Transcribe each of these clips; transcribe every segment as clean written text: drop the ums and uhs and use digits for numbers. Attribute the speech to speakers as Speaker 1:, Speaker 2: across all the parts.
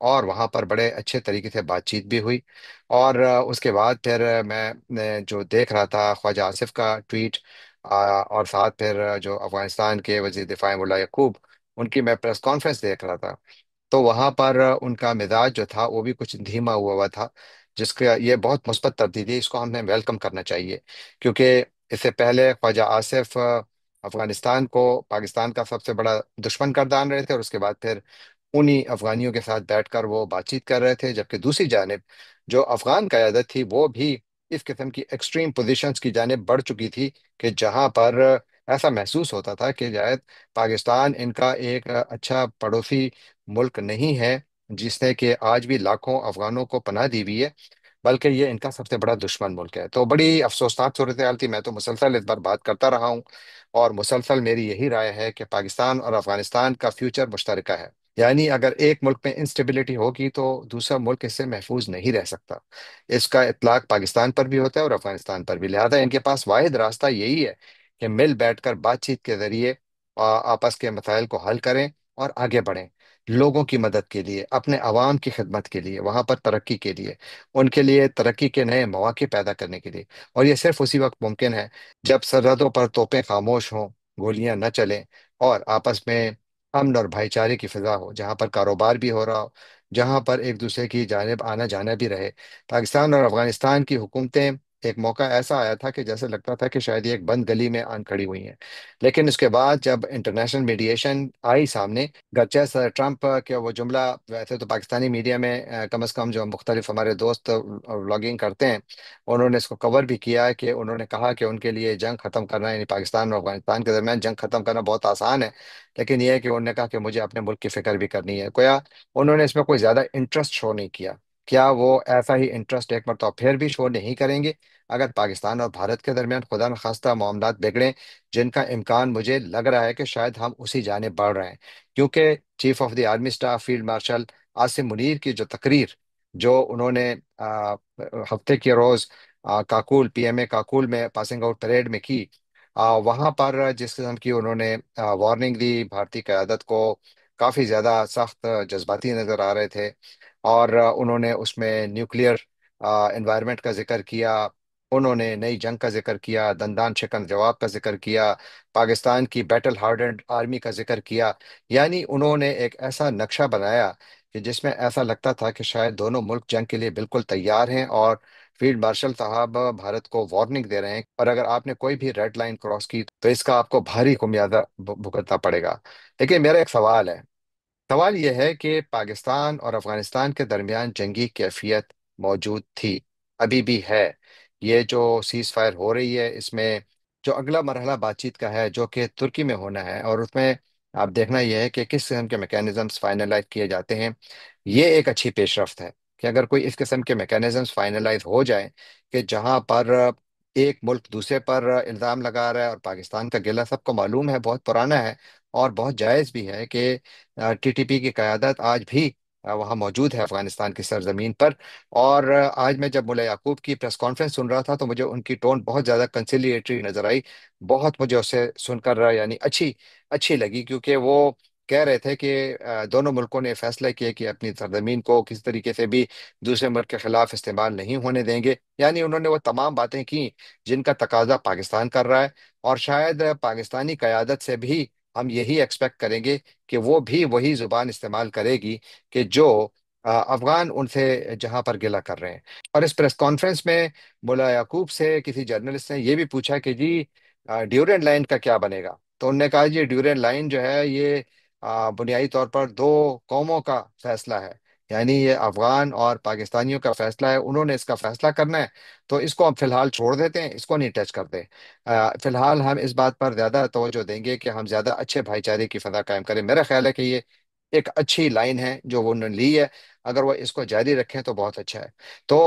Speaker 1: اور وہاں پر بڑے اچھے طریقے سے بات چیت بھی ہوئی۔ اور اس کے بعد پھر میں جو دیکھ رہا تھا خواجہ آصف کا ٹویٹ، اور ساتھ پھر جو افغانستان کے وزیر دفاع ملا یعقوب، ان کی میں پریس کانفرنس دیکھ رہا تھا، تو وہاں پر ان کا مزاج جو تھا وہ بھی کچھ دھیما ہوا ہوا تھا، جس کا یہ بہت مثبت تبدیلی ہے، اس کو ہمیں ویلکم کرنا چاہیے۔ کیونکہ اس سے پہلے خواجہ آصف افغانستان کو پاکستان کا سب سے بڑا دشمن گردان رہے تھے، اور اس کے بعد پھر انہی افغانیوں کے ساتھ بیٹھ کر وہ بات چیت کر رہے تھے، جبکہ دوسری جانب جو افغان قیادت تھی وہ بھی اس قسم کی ایکسٹریم پوزیشنز کی جانب بڑھ چکی تھی، کہ جہاں پر ایسا محسوس ہوتا تھا کہ شاید پاکستان ان کا ایک اچھا پڑوسی ملک نہیں ہے، جس نے کہ آج بھی لاکھوں افغانوں کو پناہ دی ہوئی ہے، بلکہ یہ ان کا سب سے بڑا دشمن ملک ہے۔ تو بڑی افسوسناک صورتحال تھی، میں تو مسلسل اس بار بات کرتا رہا ہوں، اور مسلسل میری یہی رائے ہے کہ پاکستان اور افغانستان کا فیوچر مشترکہ ہے۔ یعنی اگر ایک ملک میں انسٹیبلٹی ہوگی تو دوسرا ملک اس سے محفوظ نہیں رہ سکتا۔ اس کا اطلاق پاکستان پر بھی ہوتا ہے اور افغانستان پر بھی، لہذا ان کے پاس واحد راستہ یہی ہے کہ مل بیٹھ کر بات چیت کے ذریعے آپس کے مسائل کو حل کریں اور آگے بڑھیں، لوگوں کی مدد کے لیے، اپنے عوام کی خدمت کے لیے، وہاں پر ترقی کے لیے، ان کے لیے ترقی کے نئے مواقع پیدا کرنے کے لیے۔ اور یہ صرف اسی وقت ممکن ہے جب سرحدوں پر توپیں خاموش ہوں، گولیاں نہ چلیں، اور آپس میں امن اور بھائی چارے کی فضا ہو، جہاں پر کاروبار بھی ہو رہا ہو، جہاں پر ایک دوسرے کی جانب آنا جانا بھی رہے۔ پاکستان اور افغانستان کی حکومتیں، ایک موقع ایسا آیا تھا کہ جیسے لگتا تھا کہ شاید یہ ایک بند گلی میں آن کھڑی ہوئی ہیں، لیکن اس کے بعد جب انٹرنیشنل میڈیشن آئی سامنے، گرچہ سر ٹرمپ کے وہ جملہ، ویسے تو پاکستانی میڈیا میں کم از کم جو مختلف ہمارے دوست ولاگنگ کرتے ہیں، انہوں نے اس کو کور بھی کیا ہے، کہ انہوں نے کہا کہ ان کے لیے جنگ ختم کرنا، یعنی پاکستان اور افغانستان کے درمیان جنگ ختم کرنا بہت آسان ہے، لیکن یہ ہے کہ انہوں نے کہا کہ مجھے اپنے ملک کی فکر بھی کرنی ہے۔ گویا انہوں نے اس میں کوئی زیادہ انٹرسٹ شو نہیں کیا۔ کیا وہ ایسا ہی انٹرسٹ ایک مرتبہ پھر بھی شو نہیں کریں گے اگر پاکستان اور بھارت کے درمیان خدا نخواستہ معاملات بگڑیں، جن کا امکان مجھے لگ رہا ہے کہ شاید ہم اسی جانب بڑھ رہے ہیں؟ کیونکہ chief of the army staff field marshal Asim Munir کی جو تقریر، جو انہوں نے ہفتے کے روز کاکول، پی ایم اے کاکول میں پاسنگ آؤٹ پریڈ میں کی، وہاں پر جس قسم کی انہوں نے وارننگ دی بھارتی قیادت کو، کافی زیادہ سخت جذباتی نظر آ رہے تھے، اور انہوں نے اس میں نیوکلیئر انوائرمنٹ کا ذکر کیا، انہوں نے نئی جنگ کا ذکر کیا، دندان شکن جواب کا ذکر کیا، پاکستان کی بیٹل ہارڈنڈ آرمی کا ذکر کیا۔ یعنی انہوں نے ایک ایسا نقشہ بنایا کہ جس میں ایسا لگتا تھا کہ شاید دونوں ملک جنگ کے لیے بالکل تیار ہیں، اور فیلڈ مارشل صاحب بھارت کو وارننگ دے رہے ہیں، اور اگر آپ نے کوئی بھی ریڈ لائن کراس کی تو اس کا آپ کو بھاری خمیازہ بھگتنا پڑے گا۔ لیکن میرا ایک سوال ہے، سوال یہ ہے کہ پاکستان اور افغانستان کے درمیان جنگی کیفیت موجود تھی، ابھی بھی ہے۔ یہ جو سیز فائر ہو رہی ہے، اس میں جو اگلا مرحلہ بات چیت کا ہے جو کہ ترکی میں ہونا ہے، اور اس میں آپ دیکھنا یہ ہے کہ کس قسم کے میکینزمز فائنلائز کیے جاتے ہیں۔ یہ ایک اچھی پیش رفت ہے کہ اگر کوئی اس قسم کے میکینزمز فائنلائز ہو جائیں، کہ جہاں پر ایک ملک دوسرے پر الزام لگا رہا ہے، اور پاکستان کا گلہ سب کو معلوم ہے، بہت پرانا ہے، اور بہت جائز بھی ہے کہ ٹی ٹی پی کی قیادت آج بھی وہاں موجود ہے افغانستان کی سرزمین پر۔ اور آج میں جب ملا یعقوب کی پریس کانفرنس سن رہا تھا تو مجھے ان کی ٹون بہت زیادہ کنسیلیٹری نظر آئی، بہت مجھے اسے سن کر یعنی اچھی اچھی لگی، کیونکہ وہ کہہ رہے تھے کہ دونوں ملکوں نے فیصلہ کیا کہ اپنی سرزمین کو کسی طریقے سے بھی دوسرے ملک کے خلاف استعمال نہیں ہونے دیں گے۔ یعنی انہوں نے وہ تمام باتیں کی جن کا تقاضا پاکستان کر رہا ہے، اور شاید پاکستانی قیادت سے بھی ہم یہی ایکسپیکٹ کریں گے کہ وہ بھی وہی زبان استعمال کرے گی کہ جو افغان ان سے جہاں پر گلہ کر رہے ہیں۔ اور اس پریس کانفرنس میں ملا یعقوب سے کسی جرنلسٹ نے یہ بھی پوچھا کہ جی ڈیورینڈ لائن کا کیا بنے گا، تو انہوں نے کہا جی ڈیورینڈ لائن جو ہے یہ بنیادی طور پر دو قوموں کا فیصلہ ہے، یعنی یہ افغان اور پاکستانیوں کا فیصلہ ہے، انہوں نے اس کا فیصلہ کرنا ہے، تو اس کو ہم فی الحال چھوڑ دیتے ہیں، اس کو نہیں ٹچ کرتے۔ فی الحال ہم اس بات پر زیادہ توجہ دیں گے کہ ہم زیادہ اچھے بھائی چارے کی فضا قائم کریں۔ میرا خیال ہے کہ یہ ایک اچھی لائن ہے جو وہ انہوں نے لی ہے، اگر وہ اس کو جاری رکھیں تو بہت اچھا ہے۔ تو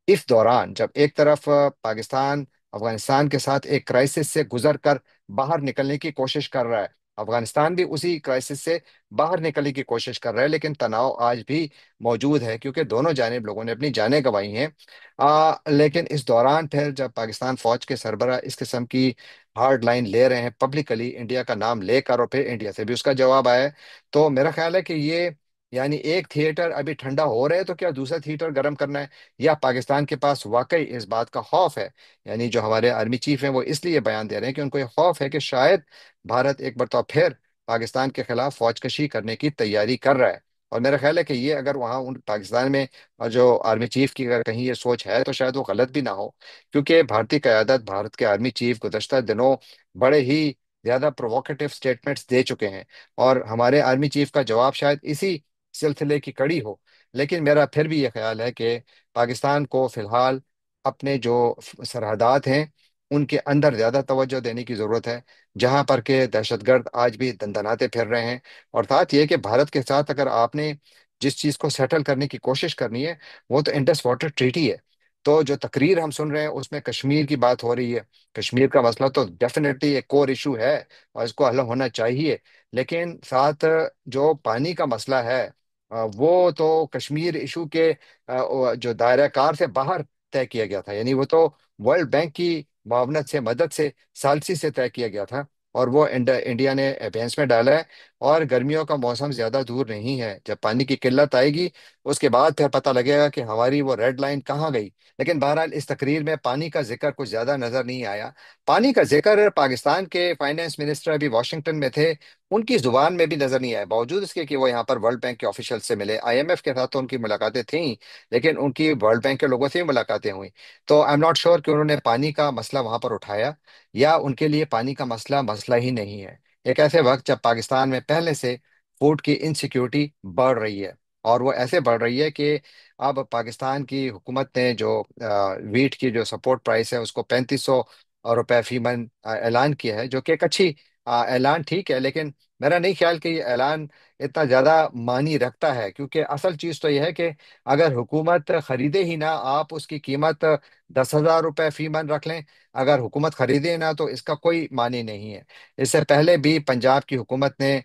Speaker 1: اس دوران جب ایک طرف پاکستان افغانستان کے ساتھ ایک کرائسس سے گزر کر باہر نکلنے کی کوشش کر رہا ہے، افغانستان بھی اسی کرائسس سے باہر نکلنے کی کوشش کر رہا ہے، لیکن تناؤ آج بھی موجود ہے کیونکہ دونوں جانب لوگوں نے اپنی جانیں گنوائی ہیں۔ لیکن اس دوران پھر جب پاکستان فوج کے سربراہ اس قسم کی ہارڈ لائن لے رہے ہیں پبلکلی، انڈیا کا نام لے کر، اور پھر انڈیا سے بھی اس کا جواب آیا ہے، تو میرا خیال ہے کہ یہ یعنی ایک تھیٹر ابھی ٹھنڈا ہو رہا ہے تو کیا دوسرا تھیٹر گرم کرنا ہے؟ یا پاکستان کے پاس واقعی اس بات کا خوف ہے؟ یعنی جو ہمارے آرمی چیف ہیں وہ اس لیے بیان دے رہے ہیں کہ ان کو یہ خوف ہے کہ شاید بھارت ایک مرتبہ پھر پاکستان کے خلاف فوج کشی کرنے کی تیاری کر رہا ہے۔ اور میرا خیال ہے کہ یہ اگر وہاں ان پاکستان میں اور جو آرمی چیف کی اگر کہیں یہ سوچ ہے تو شاید وہ غلط بھی نہ ہو، کیونکہ بھارتی قیادت، بھارت کے آرمی چیف گزشتہ دنوں بڑے ہی زیادہ پرووکیٹو سٹیٹمنٹس دے چکے ہیں، اور ہمارے آرمی چیف کا جواب شاید اسی سلسلے کی کڑی ہو۔ لیکن میرا پھر بھی یہ خیال ہے کہ پاکستان کو فی الحال اپنے جو سرحدات ہیں ان کے اندر زیادہ توجہ دینے کی ضرورت ہے، جہاں پر کہ دہشت گرد آج بھی دندناتے پھر رہے ہیں۔ اور ساتھ یہ کہ بھارت کے ساتھ اگر آپ نے جس چیز کو سیٹل کرنے کی کوشش کرنی ہے وہ تو انڈس واٹر ٹریٹی ہے۔ تو جو تقریر ہم سن رہے ہیں اس میں کشمیر کی بات ہو رہی ہے، کشمیر کا مسئلہ تو ڈیفینیٹلی ایک کور ایشو ہے اور اس کو حل ہونا چاہیے، لیکن ساتھ جو پانی کا مسئلہ ہے وہ تو کشمیر ایشو کے جو دائرہ کار سے باہر طے کیا گیا تھا، یعنی وہ تو ورلڈ بینک کی معاونت سے، مدد سے، سالسی سے طے کیا گیا تھا، اور وہ انڈیا نے بھینس میں ڈالا ہے۔ اور گرمیوں کا موسم زیادہ دور نہیں ہے، جب پانی کی قلت آئے گی اس کے بعد پھر پتہ لگے گا کہ ہماری وہ ریڈ لائن کہاں گئی۔ لیکن بہرحال اس تقریر میں پانی کا ذکر کچھ زیادہ نظر نہیں آیا۔ پانی کا ذکر پاکستان کے فائنانس منسٹر ابھی واشنگٹن میں تھے، ان کی زبان میں بھی نظر نہیں آیا، باوجود اس کے کہ وہ یہاں پر ورلڈ بینک کے آفیشل سے ملے، آئی ایم ایف کے ساتھ تو ان کی ملاقاتیں تھیں، لیکن ان کی ورلڈ بینک کے لوگوں سے بھی ملاقاتیں ہوئیں۔ تو آئی ایم ناٹ شیور کہ انہوں نے پانی کا مسئلہ وہاں پر اٹھایا، یا ان کے لیے پانی کا مسئلہ مسئلہ ہی نہیں ہے۔ ایک ایسے وقت جب پاکستان میں پہلے سے فوڈ کی انسیکیورٹی بڑھ رہی ہے، اور وہ ایسے بڑھ رہی ہے کہ اب پاکستان کی حکومت نے جو ویٹ کی جو سپورٹ پرائس ہے اس کو 3500 روپے فی من اعلان کیا ہے، جو کہ ایک اچھی اعلان ٹھیک ہے، لیکن میرا نہیں خیال کہ یہ اعلان اتنا زیادہ معنی رکھتا ہے، کیونکہ اصل چیز تو یہ ہے کہ اگر حکومت خریدے ہی نہ، آپ اس کی قیمت 10,000 روپے فی من رکھ لیں، اگر حکومت خریدے نہ تو اس کا کوئی معنی نہیں ہے۔ اس سے پہلے بھی پنجاب کی حکومت نے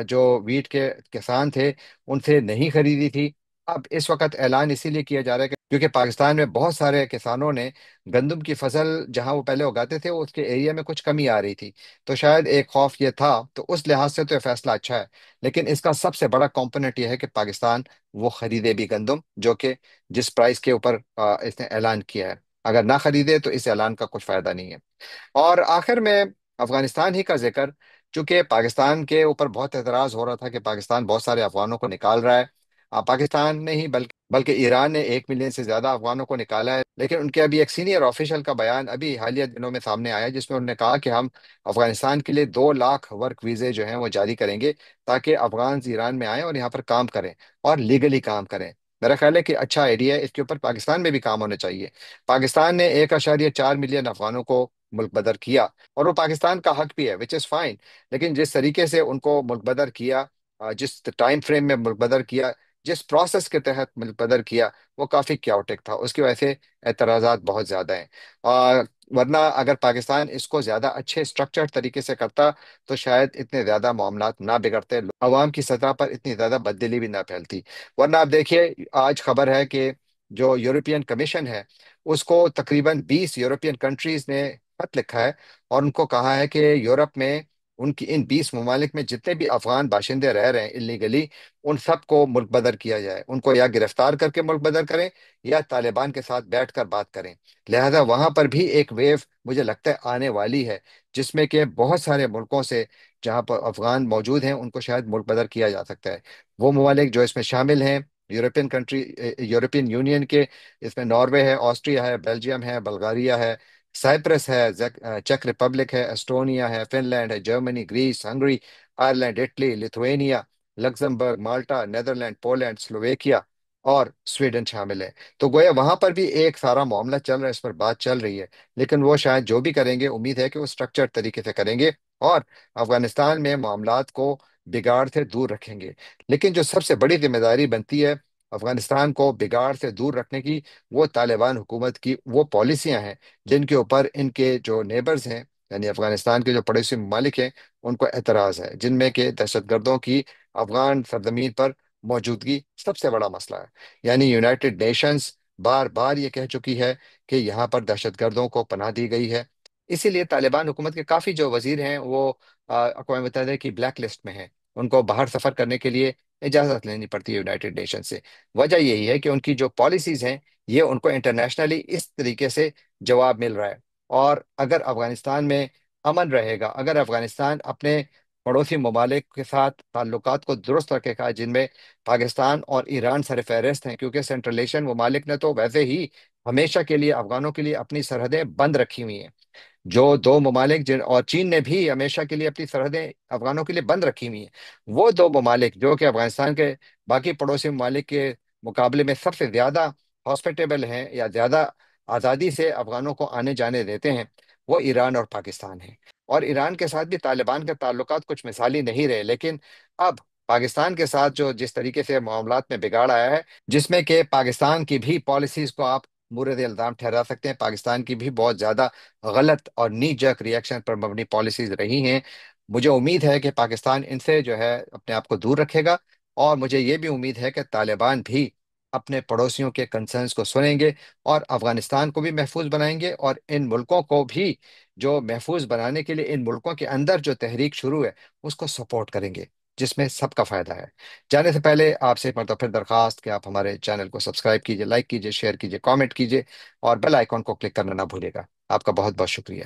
Speaker 1: جو ویٹ کے کسان تھے ان سے نہیں خریدی تھی۔ اب اس وقت اعلان اسی لیے کیا جا رہا ہے کیونکہ پاکستان میں بہت سارے کسانوں نے گندم کی فصل جہاں وہ پہلے اگاتے تھے اس کے ایریا میں کچھ کمی آ رہی تھی، تو شاید ایک خوف یہ تھا، تو اس لحاظ سے تو یہ فیصلہ اچھا ہے۔ لیکن اس کا سب سے بڑا کمپوننٹ یہ ہے کہ پاکستان وہ خریدے بھی گندم، جو کہ جس پرائس کے اوپر اس نے اعلان کیا ہے، اگر نہ خریدے تو اس اعلان کا کچھ فائدہ نہیں ہے۔ اور آخر میں افغانستان ہی کا ذکر، چونکہ پاکستان کے اوپر بہت اعتراض ہو رہا تھا کہ پاکستان بہت سارے افغانوں کو نکال رہا ہے، پاکستان نے ہی بلکہ ایران نے 1 ملین سے زیادہ افغانوں کو نکالا ہے، لیکن ان کے ابھی ایک سینئر آفیشل کا بیان ابھی حالیہ دنوں میں سامنے آیا جس میں انہوں نے کہا کہ ہم افغانستان کے لیے 2 لاکھ ورک ویزے جو ہیں وہ جاری کریں گے، تاکہ افغان ایران میں آئیں اور یہاں پر کام کریں اور لیگلی کام کریں۔ میرا خیال ہے کہ اچھا آئیڈیا ہے، اس کے اوپر پاکستان میں بھی کام ہونا چاہیے۔ پاکستان نے 1.4 ملین افغانوں کو ملک بدر کیا، اور وہ پاکستان کا حق بھی ہے، وچ از فائن، لیکن جس طریقے سے ان کو ملک بدر کیا، جس ٹائم فریم میں ملک بدر کیا، جس پروسیس کے تحت ملک بدر کیا، وہ کافی کیوٹک تھا، اس کی وجہ سے اعتراضات بہت زیادہ ہیں۔ اور ورنہ اگر پاکستان اس کو زیادہ اچھے اسٹرکچرڈ طریقے سے کرتا تو شاید اتنے زیادہ معاملات نہ بگڑتے، عوام کی سطح پر اتنی زیادہ بددلی بھی نہ پھیلتی۔ ورنہ آپ دیکھیے، آج خبر ہے کہ جو یورپین کمیشن ہے اس کو تقریباً 20 کنٹریز نے خط لکھا ہے، اور ان کو کہا ہے کہ یورپ میں ان کی ان 20 ممالک میں جتنے بھی افغان باشندے رہ رہے ہیں اللیگلی، ان سب کو ملک بدر کیا جائے، ان کو یا گرفتار کر کے ملک بدر کریں یا طالبان کے ساتھ بیٹھ کر بات کریں۔ لہذا وہاں پر بھی ایک ویو مجھے لگتا ہے آنے والی ہے، جس میں کہ بہت سارے ملکوں سے جہاں پر افغان موجود ہیں ان کو شاید ملک بدر کیا جا سکتا ہے۔ وہ ممالک جو اس میں شامل ہیں یورپین کنٹری، یورپین یونین کے، اس میں ناروے ہے، آسٹریا ہے، بیلجیم ہے، بلغاریہ ہے، سائپرس ہے، چیک ریپبلک ہے، ایسٹونیا ہے، فن لینڈ ہے، Germany, Greece, Hungary, Ireland, Italy, Lithuania, Luxembourg, Malta, Netherland, Poland, Slovakia اور سویڈن شامل ہے۔ تو گویا وہاں پر بھی ایک سارا معاملہ چل رہا ہے، اس پر بات چل رہی ہے، لیکن وہ شاید جو بھی کریں گے امید ہے کہ وہ اسٹرکچرڈ طریقے سے کریں گے اور افغانستان میں معاملات کو بگاڑ سے دور رکھیں گے۔ لیکن جو سب سے بڑی ذمہ داری بنتی ہے افغانستان کو بگاڑ سے دور رکھنے کی، وہ طالبان حکومت کی وہ پالیسیاں ہیں جن کے اوپر ان کے جو نیبرز ہیں، یعنی افغانستان کے جو پڑوسی ممالک ہیں، ان کو اعتراض ہے، جن میں کہ دہشت گردوں کی افغان سرزمین پر موجودگی سب سے بڑا مسئلہ ہے۔ یعنی یونائٹڈ نیشنز بار بار یہ کہہ چکی ہے کہ یہاں پر دہشت گردوں کو پناہ دی گئی ہے، اسی لیے طالبان حکومت کے کافی جو وزیر ہیں وہ اقوام متحدہ کی بلیک لسٹ میں ہیں، ان کو باہر سفر کرنے کے لیے اجازت لینی پڑتی ہے یونائٹڈ نیشن سے۔ وجہ یہی ہے کہ ان کی جو پالیسیز ہیں یہ ان کو انٹرنیشنلی اس طریقے سے جواب مل رہا ہے۔ اور اگر افغانستان میں امن رہے گا، اگر افغانستان اپنے پڑوسی ممالک کے ساتھ تعلقات کو درست رکھے گا، جن میں پاکستان اور ایران سر فہرست ہیں، کیونکہ سینٹرل ایشین ممالک نے تو ویسے ہی ہمیشہ کے لیے افغانوں کے لیے اپنی سرحدیں بند رکھی ہوئی ہیں۔ جو دو ممالک اور چین نے بھی ہمیشہ کے لیے اپنی سرحدیں افغانوں کے لیے بند رکھی ہوئی ہیں، وہ دو ممالک جو کہ افغانستان کے باقی پڑوسی ممالک کے مقابلے میں سب سے زیادہ ہاسپٹیبل ہیں یا زیادہ آزادی سے افغانوں کو آنے جانے دیتے ہیں، وہ ایران اور پاکستان ہیں۔ اور ایران کے ساتھ بھی طالبان کے تعلقات کچھ مثالی نہیں رہے، لیکن اب پاکستان کے ساتھ جو جس طریقے سے معاملات میں بگاڑ آیا ہے، جس میں کہ پاکستان کی بھی پالیسیز کو آپ مورد الزام ٹھہرا سکتے ہیں، پاکستان کی بھی بہت زیادہ غلط اور نی جرک ریئیکشن پر مبنی پالیسیز رہی ہیں۔ مجھے امید ہے کہ پاکستان ان سے جو ہے اپنے آپ کو دور رکھے گا، اور مجھے یہ بھی امید ہے کہ طالبان بھی اپنے پڑوسیوں کے کنسرنز کو سنیں گے اور افغانستان کو بھی محفوظ بنائیں گے، اور ان ملکوں کو بھی جو محفوظ بنانے کے لیے ان ملکوں کے اندر جو تحریک شروع ہے اس کو سپورٹ کریں گے، جس میں سب کا فائدہ ہے۔ جانے سے پہلے آپ سے ایک مرتبہ پھر درخواست کہ آپ ہمارے چینل کو سبسکرائب کیجیے، لائک کیجیے، شیئر کیجیے، کامنٹ کیجیے، اور بیل آئیکن کو کلک کرنا نہ بھولیے گا۔ آپ کا بہت بہت شکریہ۔